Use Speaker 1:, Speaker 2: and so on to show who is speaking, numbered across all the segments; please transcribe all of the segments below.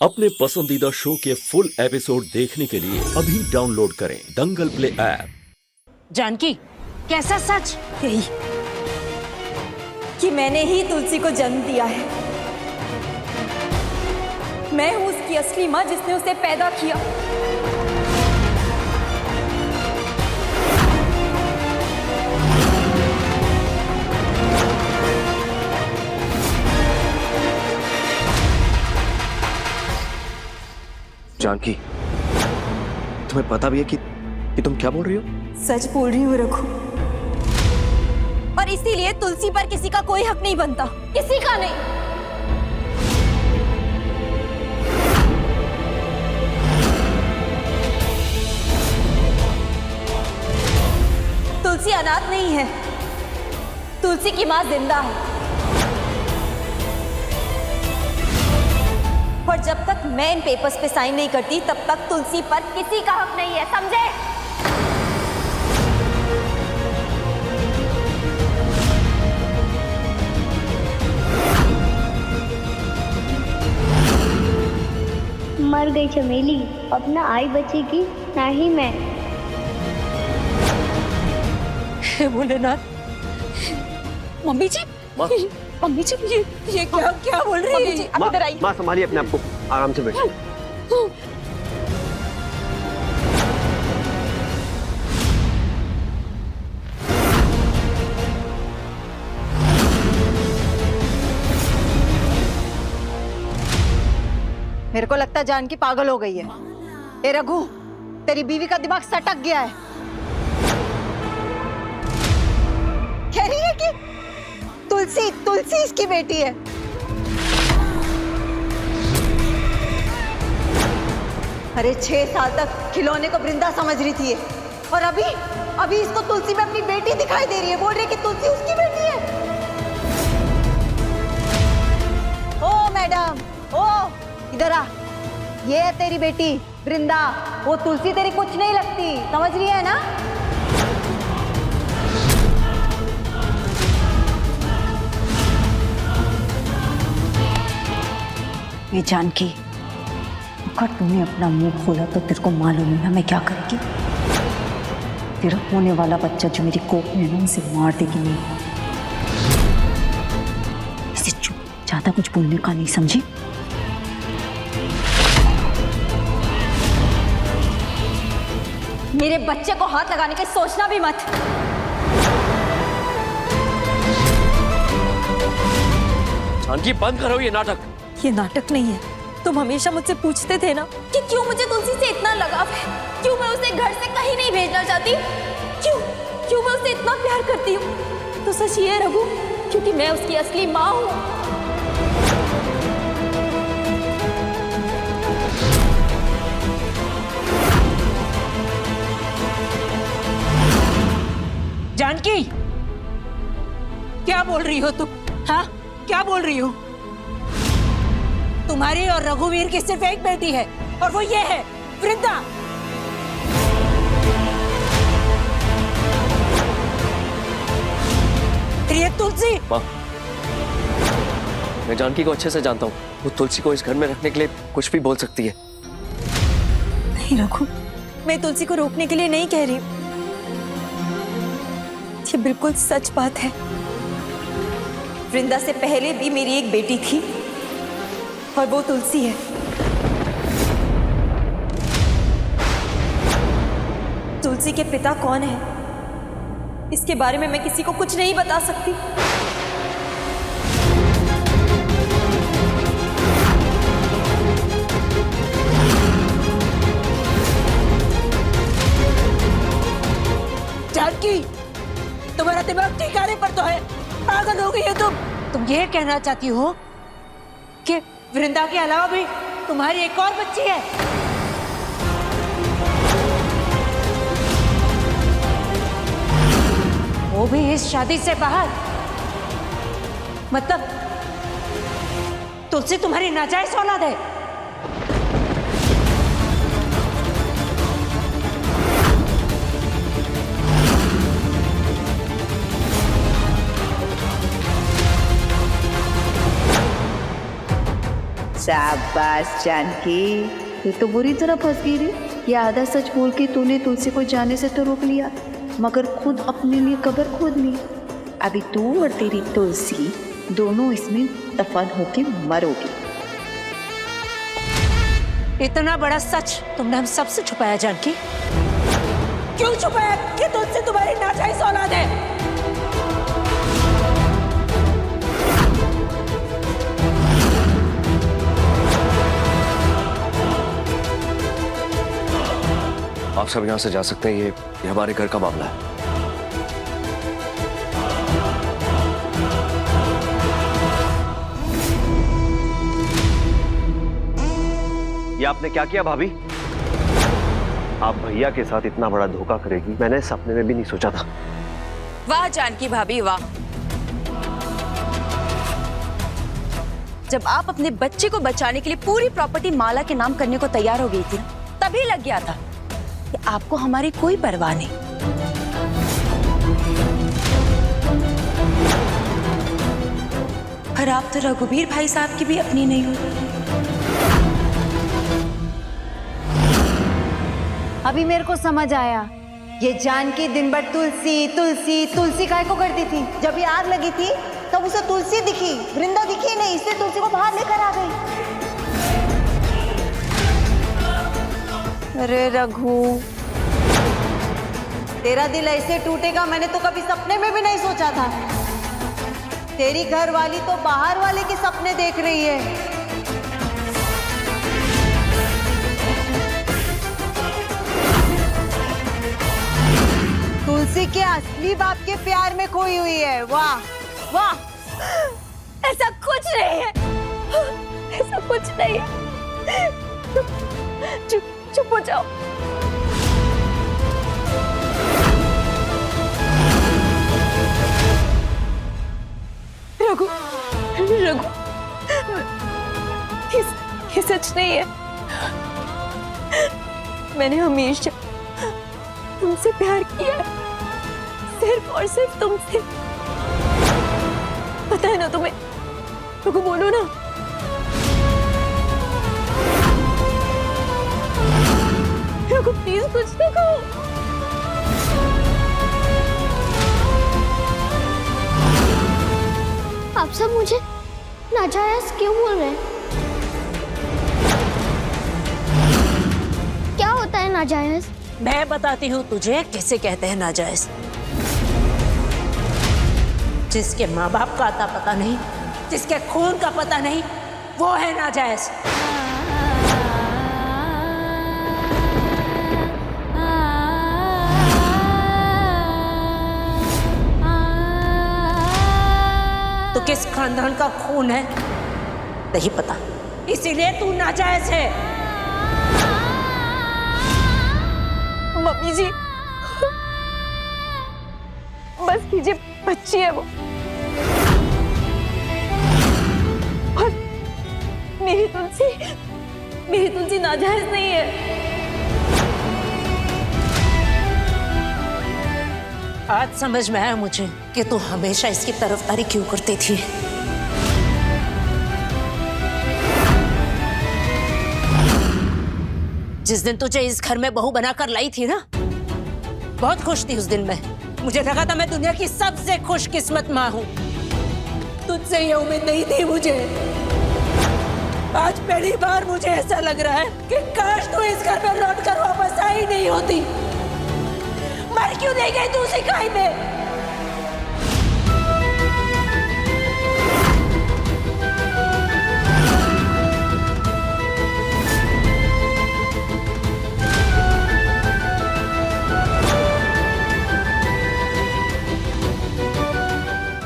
Speaker 1: अपने पसंदीदा शो के फुल एपिसोड देखने के लिए अभी डाउनलोड करें दंगल प्ले ऐप।
Speaker 2: जानकी, कैसा सच?
Speaker 3: यही कि मैंने ही तुलसी को जन्म दिया है। मैं हूं उसकी असली मां जिसने उसे पैदा किया।
Speaker 4: जानकी, तुम्हें पता भी है कि तुम क्या बोल रही हो?
Speaker 3: सच बोल रही हूँ रघु, और इसीलिए तुलसी पर किसी का कोई हक नहीं बनता, किसी का नहीं। तुलसी अनाथ नहीं है, तुलसी की मां जिंदा है। और जब तक मैं इन पेपर्स पे साइन नहीं करती तब तक तुलसी पर किसी का हक नहीं है, समझे?
Speaker 5: मर गई चमेली, अब ना आई बचेगी ना ही मैं।
Speaker 3: हे भोलेनाथ। मम्मी जी,
Speaker 4: माँ,
Speaker 3: मम्मी जी, ये क्या क्या बोल रही है? आप इधर आइए।
Speaker 4: माँ संभालिए अपने आप को, आराम से बैठिए।
Speaker 6: मेरे को लगता है जानकी पागल हो गई है। ए रघु, तेरी बीवी का दिमाग सटक गया है। कह रही है कि तुलसी तुलसी इसकी बेटी है। अरे 6 साल तक खिलौने को वृंदा समझ रही थी ये, और अभी इसको तुलसी में अपनी बेटी दिखाई दे रही है, बोल रही है कि तुलसी उसकी बेटी है। ओ मैडम, ओ इधर आ, ये है तेरी बेटी वृंदा। वो तुलसी तेरी कुछ नहीं लगती, समझ रही है ना?
Speaker 3: ये जानकी, अगर तूने अपना मुंह खोला तो तेरे को मालूम है ना मैं क्या करेगी। तेरा होने वाला बच्चा जो मेरी कोख में है ना, उसे मार देगी नहीं। इसे चुप, ज्यादा कुछ बोलने का नहीं, समझी? मेरे बच्चे को हाथ लगाने के सोचना भी मत।
Speaker 4: जानकी, बंद करो ये नाटक।
Speaker 3: ये नाटक नहीं है। तुम हमेशा मुझसे पूछते थे ना कि क्यों मुझे तुलसी से इतना लगाव है, क्यों मैं उसे घर से कहीं नहीं भेजना चाहती, क्यों मैं उसे इतना प्यार करती हूँ। तो सच ये है रघु, क्योंकि मैं उसकी असली माँ हूँ।
Speaker 2: जानकी, क्या बोल रही हो तुम? हाँ, क्या बोल रही हो? तुम्हारी और रघुवीर की सिर्फ एक बेटी है, और वो ये है वृंदा। ये तुलसी।
Speaker 4: माँ, मैं जानकी को अच्छे से जानता हूँ, वो तुलसी को इस घर में रखने के लिए कुछ भी बोल सकती है।
Speaker 3: नहीं रघु, मैं तुलसी को रोकने के लिए नहीं कह रही हूँ। ये बिल्कुल सच बात है। वृंदा से पहले भी मेरी एक बेटी थी, और वो तुलसी है। तुलसी के पिता कौन है, इसके बारे में मैं किसी को कुछ नहीं बता सकती।
Speaker 2: जानकी, तुम्हारा दिमाग ठिकाने पर तो है? पागल हो गई है तुम ये कहना चाहती हो कि वृंदा के अलावा भी तुम्हारी एक और बच्ची है? वो भी इस शादी से बाहर? मतलब तुलसी तुम्हारी नाजायज औलाद है?
Speaker 7: शाबाश जानकी, तू तो बुरी तरह फंस गई रे। ये आधा सच बोल के तूने तुलसी को जाने से तो रोक लिया, मगर खुद अपने लिए कब्र खोद ली। अभी तू और तेरी तुलसी दोनों इसमें दफन होके मरोगी।
Speaker 2: इतना बड़ा सच तुमने हम सबसे छुपाया जानकी। क्यों छुपाया कि तुझसे तुम्हारी नाजायज औलाद है?
Speaker 4: आप सब यहाँ से जा सकते हैं, ये हमारे घर का मामला है। ये आपने क्या किया भाभी? आप भैया के साथ इतना बड़ा धोखा करेगी, मैंने सपने में भी नहीं सोचा था।
Speaker 3: वाह जानकी भाभी वाह। जब आप अपने बच्चे को बचाने के लिए पूरी प्रॉपर्टी माला के नाम करने को तैयार हो गई थी, तभी लग गया था कि आपको हमारी कोई परवाह नहीं। पर आप तो रघुवीर भाई साहब की भी अपनी नहीं हो।
Speaker 6: अभी मेरे को समझ आया, ये जानकी दिन भर तुलसी तुलसी तुलसी काहे को करती थी। जब ये आग लगी थी तब उसे तुलसी दिखी, वृंदा दिखी नहीं, इसलिए तुलसी को बाहर लेकर आ गई। अरे रघु, तेरा दिल ऐसे टूटेगा मैंने तो कभी सपने में भी नहीं सोचा था। तेरी घर वाली तो बाहर वाले के सपने देख रही है। तुलसी के असली बाप के प्यार में खोई हुई है। वाह वाह।
Speaker 3: ऐसा कुछ नहीं है, ऐसा कुछ नहीं है। चुप हो जाओ। रघु, रघु, ये सच नहीं है। मैंने हमेशा तुमसे प्यार किया है, सिर्फ और सिर्फ तुमसे। पता है ना तुम्हें? रघु बोलो ना। रघु प्लीज कुछ तो कहो।
Speaker 5: आप सब मुझे नाजायज क्यों बोल रहे हैं? क्या होता है नाजायज?
Speaker 2: मैं बताती हूँ तुझे किसे कहते हैं नाजायज। जिसके माँ बाप का आता पता नहीं, जिसके खून का पता नहीं, वो है नाजायज। तो किस खानदान का खून है नहीं पता, इसीलिए तू नाजायज है।
Speaker 3: मम्मी जी बस कीजिए, बच्ची है वो। और मेरी तुलसी नाजायज नहीं है।
Speaker 2: आज समझ में आया मुझे कि तू हमेशा इसकी तरफदारी क्यों करती थी। जिस दिन तुझे इस घर में बहू बनाकर लाई थी ना, बहुत खुश थी उस दिन मैं। मुझे लगा था मैं दुनिया की सबसे खुशकिस्मत माँ हूँ। तुझसे ये उम्मीद नहीं थी मुझे। आज पहली बार मुझे ऐसा लग रहा है कि काश तू इस घर में लौट कर वापस आई नहीं होती। मर क्यों नहीं गई तू उसी खाई में?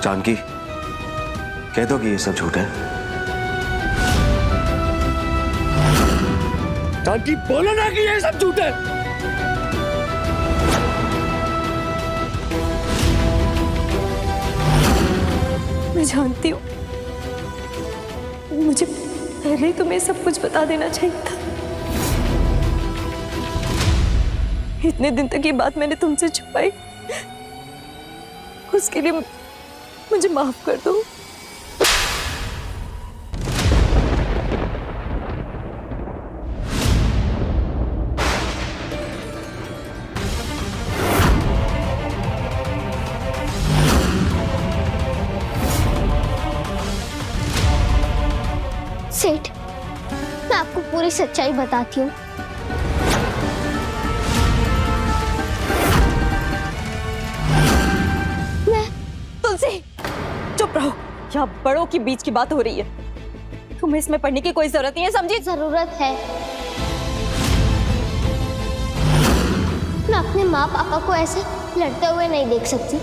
Speaker 4: जानकी, कह दो कि ये सब झूठ है।
Speaker 1: जानकी बोलो ना कि ये सब झूठ है।
Speaker 3: मैं जानती हूँ, मुझे पहले ही तुम्हें सब कुछ बता देना चाहिए था। इतने दिन तक ये बात मैंने तुमसे छुपाई, उसके लिए मुझे माफ कर दो।
Speaker 5: मैं आपको पूरी सच्चाई बताती हूँ।
Speaker 3: तुलसी चुप रहो, यहाँ बड़ों के बीच की बात हो रही है। तुम्हें इसमें पढ़ने की कोई जरूरत नहीं है, समझी?
Speaker 5: जरूरत है। मैं अपने माँ पापा को ऐसे लड़ते हुए नहीं देख सकती।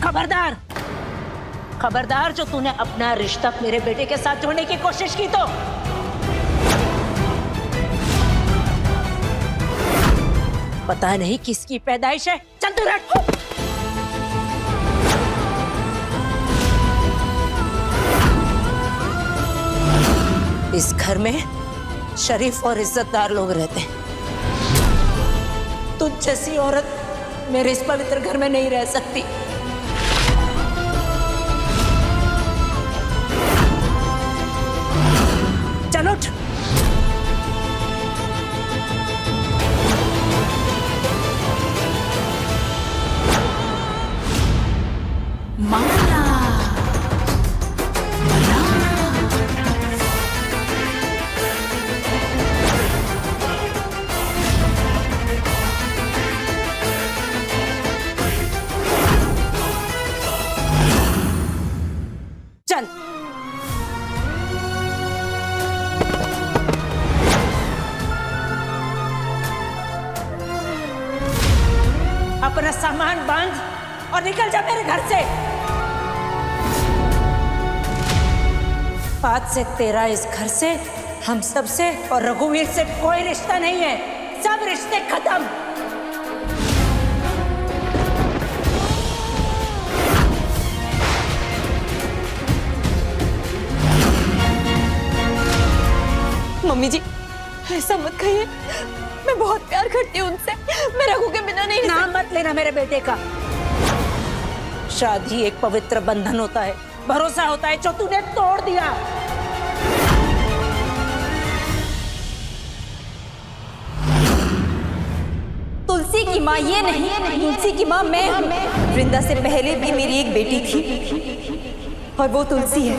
Speaker 2: खबरदार, खबरदार, जो तूने अपना रिश्ता मेरे बेटे के साथ जोड़ने की कोशिश की तो पता नहीं किसकी पैदाइश है। चल तू हट। इस घर में शरीफ और इज्जतदार लोग रहते हैं। तुझ जैसी औरत मेरे इस पवित्र घर में नहीं रह सकती। चल उठ। चल। अपना सामान बांध और निकल जा मेरे घर से। आज से तेरा इस घर से, हम सब से और रघुवीर से कोई रिश्ता नहीं है। सब रिश्ते खत्म।
Speaker 3: मम्मी जी ऐसा मत कहिए, मैं बहुत प्यार करती हूँ उनसे। मैं रघु के बिना नहीं
Speaker 2: नाम मत लेना मेरे बेटे का। शादी एक पवित्र बंधन होता है, भरोसा होता है, जो तूने तोड़ दिया।
Speaker 3: तुलसी की माँ ये नहीं, तुलसी की माँ मैं हूँ। वृंदा से पहले भी मेरी एक बेटी थी और वो तुलसी है।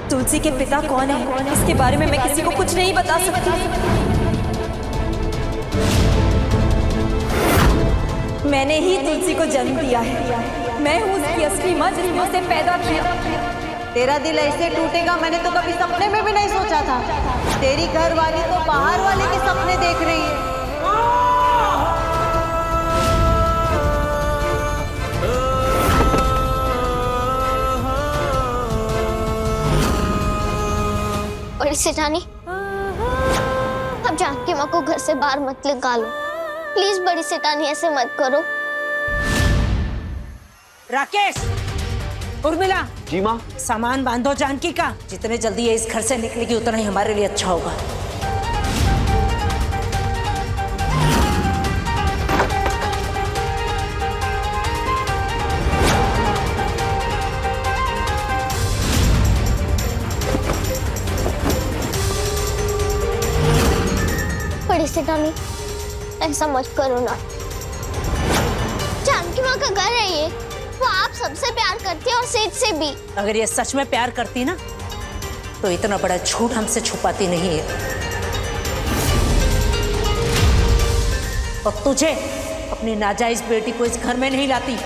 Speaker 3: तुलसी के पिता कौन है, इसके बारे में मैं किसी को कुछ नहीं बता सकती। मैंने ही तुलसी को जन्म दिया है। मैं हूँ उसकी असली माँ, जिसने उसे पैदा किया।
Speaker 6: तेरा दिल ऐसे टूटेगा मैंने तो कभी सपने में भी नहीं सोचा था। तेरी घर वाली तो बाहर वाले के सपने देख रही है।
Speaker 5: बड़ी सेठानी, अब जानकी माँ को घर से बाहर मत निकालो। प्लीज बड़ी सेठानी, ऐसे मत करो।
Speaker 2: राकेश, उर्मिला।
Speaker 4: जी माँ।
Speaker 2: सामान बांधो जानकी का। जितने जल्दी ये इस घर से निकलेगी उतना ही हमारे लिए अच्छा होगा।
Speaker 5: बड़ी सेठानी, ऐसा मत करो ना। जानकी माँ का घर है ये। वो आप सबसे प्यार करती है और सेठ से भी।
Speaker 2: अगर ये सच में प्यार करती ना तो इतना बड़ा झूठ हमसे छुपाती नहीं है। और तुझे अपनी नाजायज बेटी को इस घर में नहीं लाती।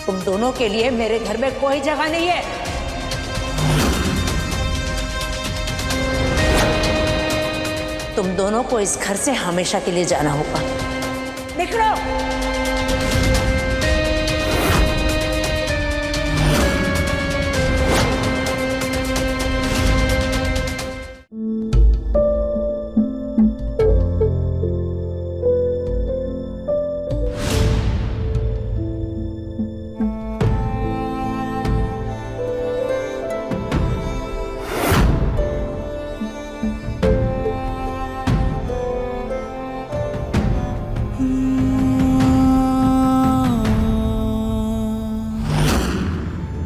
Speaker 2: तुम दोनों के लिए मेरे घर में कोई जगह नहीं है। तुम दोनों को इस घर से हमेशा के लिए जाना होगा। निकलो।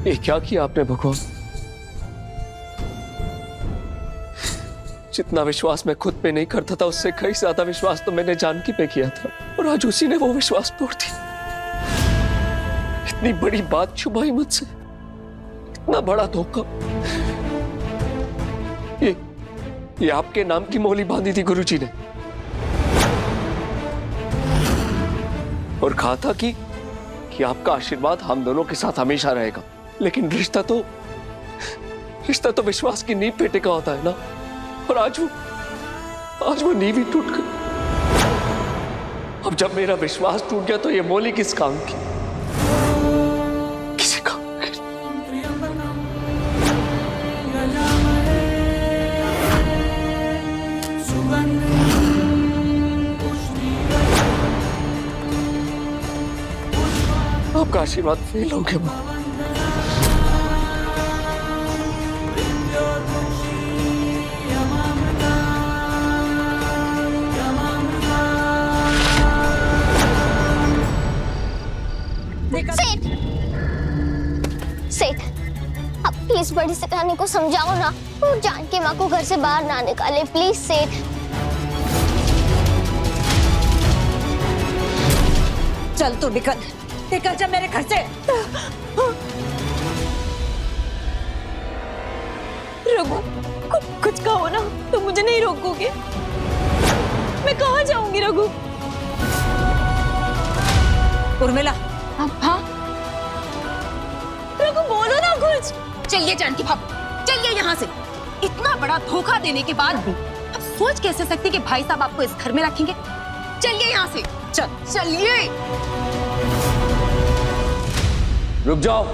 Speaker 8: ये क्या किया आपने भगवान? जितना विश्वास मैं खुद पे नहीं करता था उससे कई ज्यादा विश्वास तो मैंने जानकी पे किया था, और आज उसी ने वो विश्वास तोड़ दिया। इतनी बड़ी बात छुपाई मुझसे, इतना बड़ा धोखा। ये आपके नाम की मोहली बांधी थी गुरुजी ने, और कहा था कि आपका आशीर्वाद हम दोनों के साथ हमेशा रहेगा। लेकिन रिश्ता तो विश्वास की नींव पे टिका होता है ना, और आज वो नींव ही टूट गई। अब जब मेरा विश्वास टूट गया तो ये मोली किस काम की, किसी काम की। आपका आशीर्वाद फेल हो गया।
Speaker 5: सेठ, सेठ, अब प्लीज बड़ी सेठानी को समझाओ ना, वो जानकी माँ को घर से बाहर ना निकाले, प्लीज सेठ।
Speaker 2: चल तू निकल जा मेरे घर से।
Speaker 3: रघु, कुछ कहो ना, तुम मुझे नहीं रोकोगे? मैं कहाँ जाऊंगी रघु?
Speaker 2: उर्मिला।
Speaker 3: हाँ रघु, बोलो ना कुछ।
Speaker 9: चलिए जानकी भाभी, चलिए यहाँ से। इतना बड़ा धोखा देने के बाद अब सोच कैसे सकती कि भाई साहब आपको इस घर में रखेंगे? चलिए यहाँ से, चलिए।
Speaker 8: रुक जाओ।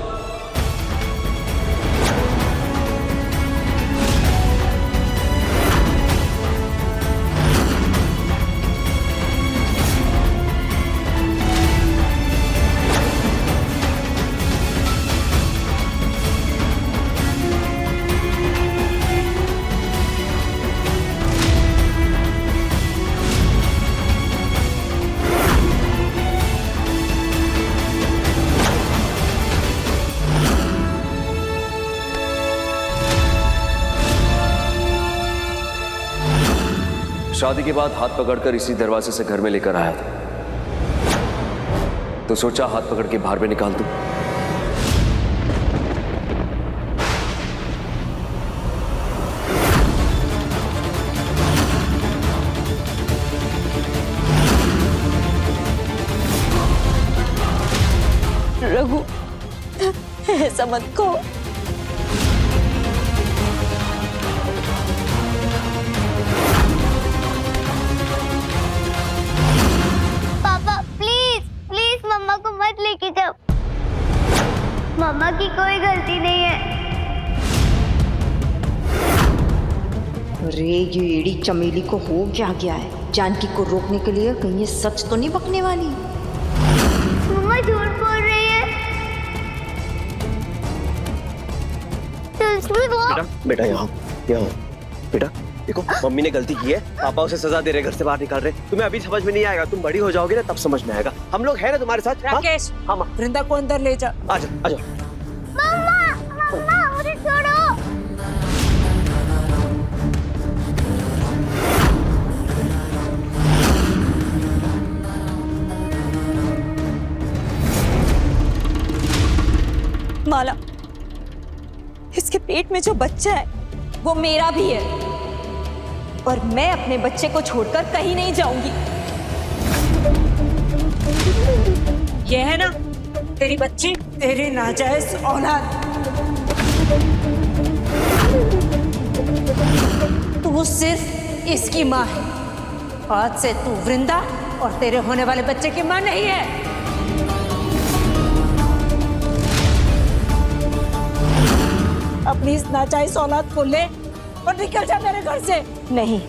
Speaker 8: शादी के बाद हाथ पकड़कर इसी दरवाजे से घर में लेकर आया था, तो सोचा हाथ पकड़ के बाहर में निकाल दूं।
Speaker 3: रघु, ऐसा मत कहो।
Speaker 5: मम्मा को मत लेके जाओ, मम्मा की कोई गलती नहीं है।
Speaker 6: अरे ये एड़ी चमेली को हो क्या गया है? जानकी को रोकने के लिए कहीं ये सच तो नहीं बकने वाली?
Speaker 5: मम्मा झूठ बोल रही है।
Speaker 4: बेटा यहाँ बेटा देखो, मम्मी ने गलती की है, पापा उसे सजा दे रहे, घर से बाहर निकाल रहे। तुम्हें अभी समझ में नहीं आएगा, तुम बड़ी हो जाओगे ना तब समझ में आएगा। हम लोग हैं ना तुम्हारे साथ।
Speaker 2: राकेश,
Speaker 4: हाँ
Speaker 2: वृंदा को अंदर ले जा।
Speaker 4: आजा।
Speaker 5: मम्मा मुझे छोड़ो।
Speaker 3: माला, इसके पेट में जो बच्चा है वो मेरा भी है, और मैं अपने बच्चे को छोड़कर कहीं नहीं जाऊंगी।
Speaker 2: ये है ना तेरी बच्ची, तेरी नाजायज औलाद। तू सिर्फ इसकी माँ है। आज से तू वृंदा और तेरे होने वाले बच्चे की माँ नहीं है। अपनी इस नाजायज औलाद को ले और निकल जा मेरे घर से।
Speaker 3: नहीं,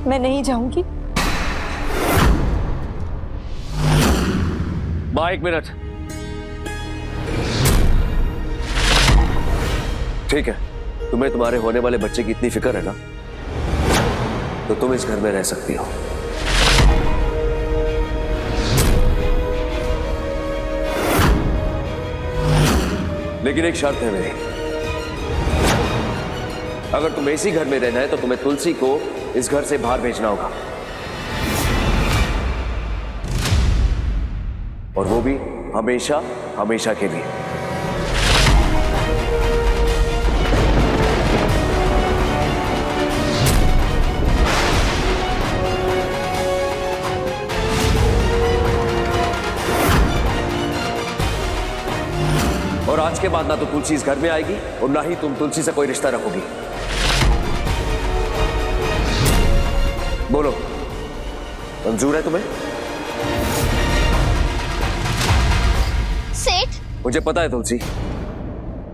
Speaker 3: मैं नहीं जाऊंगी।
Speaker 8: माँ, एक मिनट। ठीक है, तुम्हें तुम्हारे होने वाले बच्चे की इतनी फिक्र है ना, तो तुम इस घर में रह सकती हो। लेकिन एक शर्त है मेरी,
Speaker 4: अगर तुम्हें इसी घर में रहना है तो तुम्हें तुलसी को इस घर से बाहर भेजना होगा, और वो भी हमेशा हमेशा के लिए। और आज के बाद ना तो तुलसी इस घर में आएगी और ना ही तुम तुलसी से कोई रिश्ता रखोगी। बोलो, मंजूर है तुम्हें?
Speaker 5: सेठ,
Speaker 4: मुझे पता है तुलसी,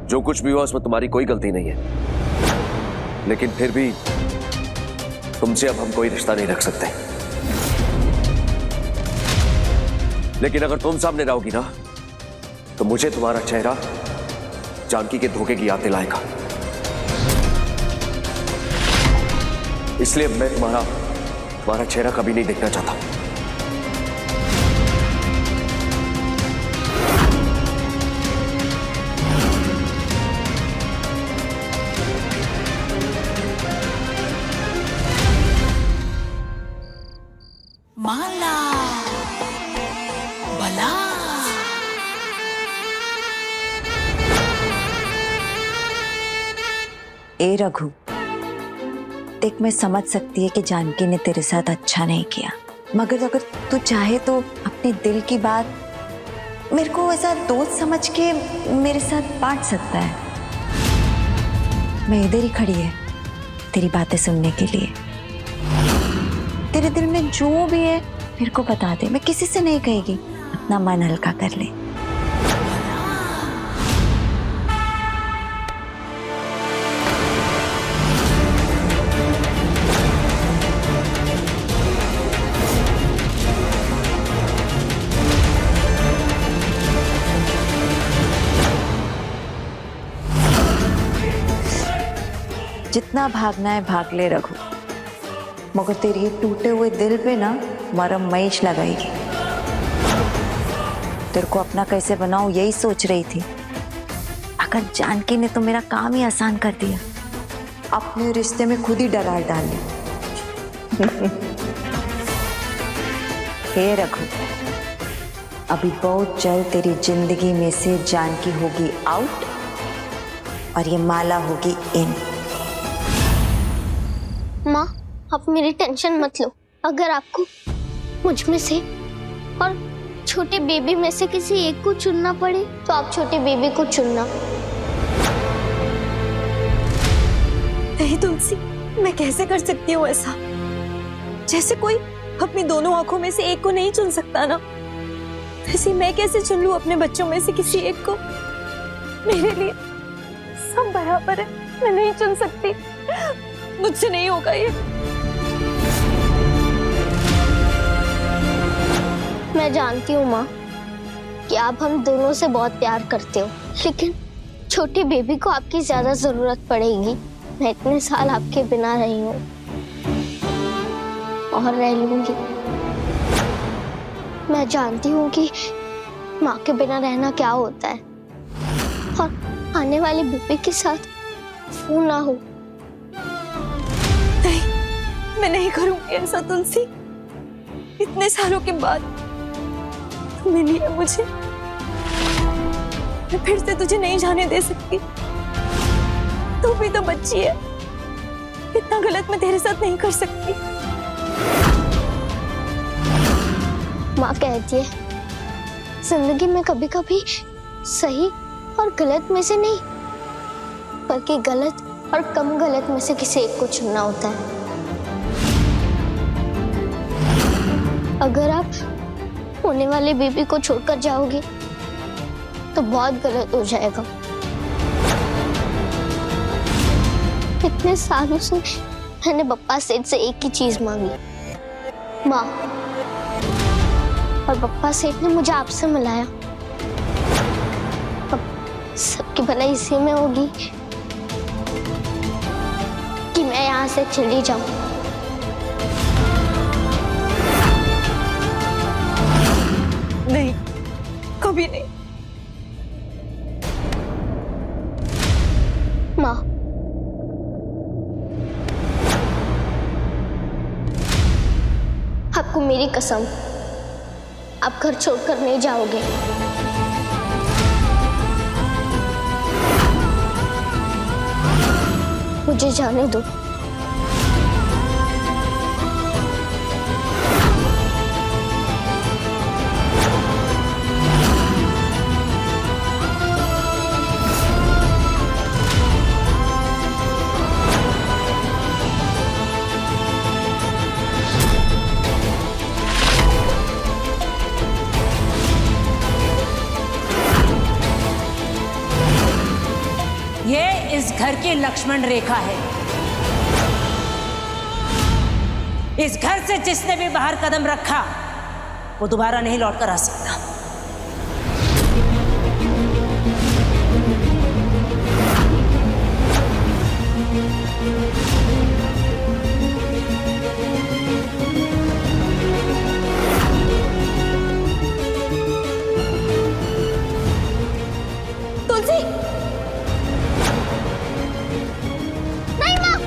Speaker 4: जो कुछ भी हुआ उसमें तुम्हारी कोई गलती नहीं है, लेकिन फिर भी तुमसे अब हम कोई रिश्ता नहीं रख सकते। लेकिन अगर तुम सामने रहोगी ना तो मुझे तुम्हारा चेहरा जानकी के धोखे की याद दिलाएगा। इसलिए मैं तुम्हारा चेहरा कभी नहीं देखना चाहता।
Speaker 10: माला भला
Speaker 7: ए रघु, देख मैं समझ सकती है कि जानकी ने तेरे साथ अच्छा नहीं किया, मगर अगर तू चाहे तो अपने दिल की बात मेरे को ऐसा दोस्त समझ के मेरे साथ बांट सकता है। मैं इधर ही खड़ी है तेरी बातें सुनने के लिए। तेरे दिल में जो भी है मेरे को बता दे, मैं किसी से नहीं कहेगी, अपना मन हल्का कर ले। जितना भागना है भाग ले रघु, मगर तेरे ये टूटे हुए दिल पे ना मरम मैश लगाएगी। तेरे को अपना कैसे बनाऊं यही सोच रही थी, अगर जानकी ने तो मेरा काम ही आसान कर दिया, अपने रिश्ते में खुद ही दरार डाल ली। हे रघु, अभी बहुत जल्द तेरी जिंदगी में से जानकी होगी आउट और ये माला होगी इन।
Speaker 5: माँ, आप मेरी टेंशन मत लो। अगर आपको मुझ में से और छोटे बेबी में से किसी एक को चुनना पड़े तो आप छोटे बेबी को चुनना।
Speaker 3: नहीं तुलसी, मैं कैसे कर सकती हूँ ऐसा? जैसे कोई अपनी दोनों आंखों में से एक को नहीं चुन सकता ना, वैसे मैं कैसे चुन लूं अपने बच्चों में से किसी एक को? मेरे लिए सब बराबर है, मैं नहीं चुन सकती, मुझसे नहीं होगा ये।
Speaker 5: मैं जानती हूँ माँ कि आप हम दोनों से बहुत प्यार करते हो, लेकिन छोटे बेबी को आपकी ज्यादा जरूरत पड़ेगी। मैं इतने साल आपके बिना रही हूँ और रह लूंगी। मैं जानती हूँ कि माँ के बिना रहना क्या होता है, और आने वाले बेबी के साथ वो ना हो।
Speaker 3: नहीं, मैं नहीं करूंगी ऐसा तुलसी। इतने सालों के बाद तू मिली है मुझे, मैं फिर से तुझे नहीं जाने दे सकती। तू भी तो बच्ची है, इतना गलत मैं तेरे साथ नहीं कर सकती।
Speaker 5: माँ कहती है जिंदगी में कभी कभी सही और गलत में से नहीं, बल्कि गलत और कम गलत में से किसी एक को चुनना होता है। अगर आप होने वाले बेबी को छोड़कर जाओगे तो बहुत गलत हो जाएगा। इतने सालों से मैंने पप्पा सेठ से एक ही चीज मांगी, माँ, और पप्पा सेठ ने मुझे आपसे मिलाया। अब सबकी भलाई इसी में होगी कि मैं यहाँ से चली जाऊं।
Speaker 3: नहीं, कभी नहीं।
Speaker 5: माँ, आपको मेरी कसम, आप घर छोड़कर नहीं जाओगे। मुझे जाने दो।
Speaker 2: ये इस घर की लक्ष्मण रेखा है। इस घर से जिसने भी बाहर कदम रखा वो दोबारा नहीं लौट कर आ सकता।
Speaker 3: तुलसी,
Speaker 5: नहीं माँ,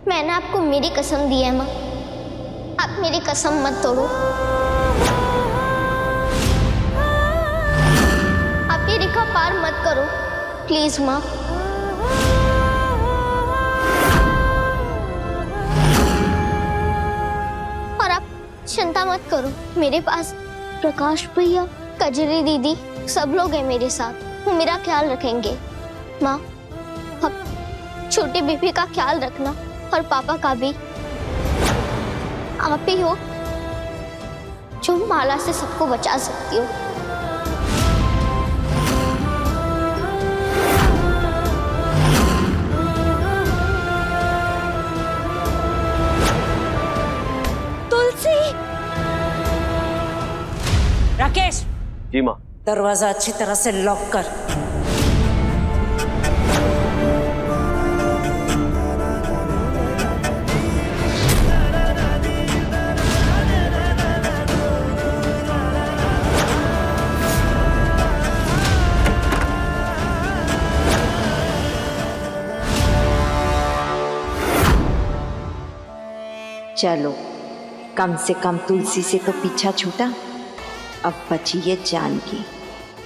Speaker 5: मैंने आपको मेरी कसम दी है माँ, आप मेरी कसम मत तोड़ो। आप ये रेखा पार मत करो प्लीज माँ। और आप चिंता मत करो, मेरे पास प्रकाश भैया, कजरी दीदी सब लोग हैं मेरे साथ, वो मेरा ख्याल रखेंगे। माँ, अब छोटी बीबी का ख्याल रखना और पापा का भी। आप ही हो जो माला से सबको बचा सकती हो।
Speaker 3: तुलसी।
Speaker 2: राकेश,
Speaker 4: जी माँ।
Speaker 2: दरवाजा अच्छी तरह से लॉक कर।
Speaker 7: चलो, कम से कम तुलसी से तो पीछा छूटा। अब बची है जानकी।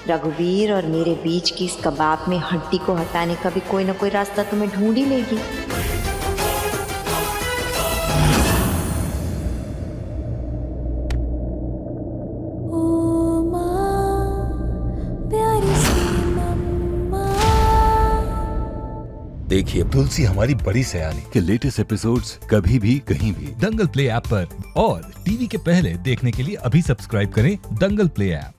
Speaker 7: रघुवीर और मेरे बीच की इस कबाब में हड्डी को हटाने का भी कोई ना कोई रास्ता तुम्हें ढूंढ ही लेगी।
Speaker 11: देखिए तुलसी हमारी बड़ी सयानी के लेटेस्ट एपिसोड्स कभी भी कहीं भी दंगल प्ले ऐप पर, और टीवी के पहले देखने के लिए अभी सब्सक्राइब करें दंगल प्ले ऐप।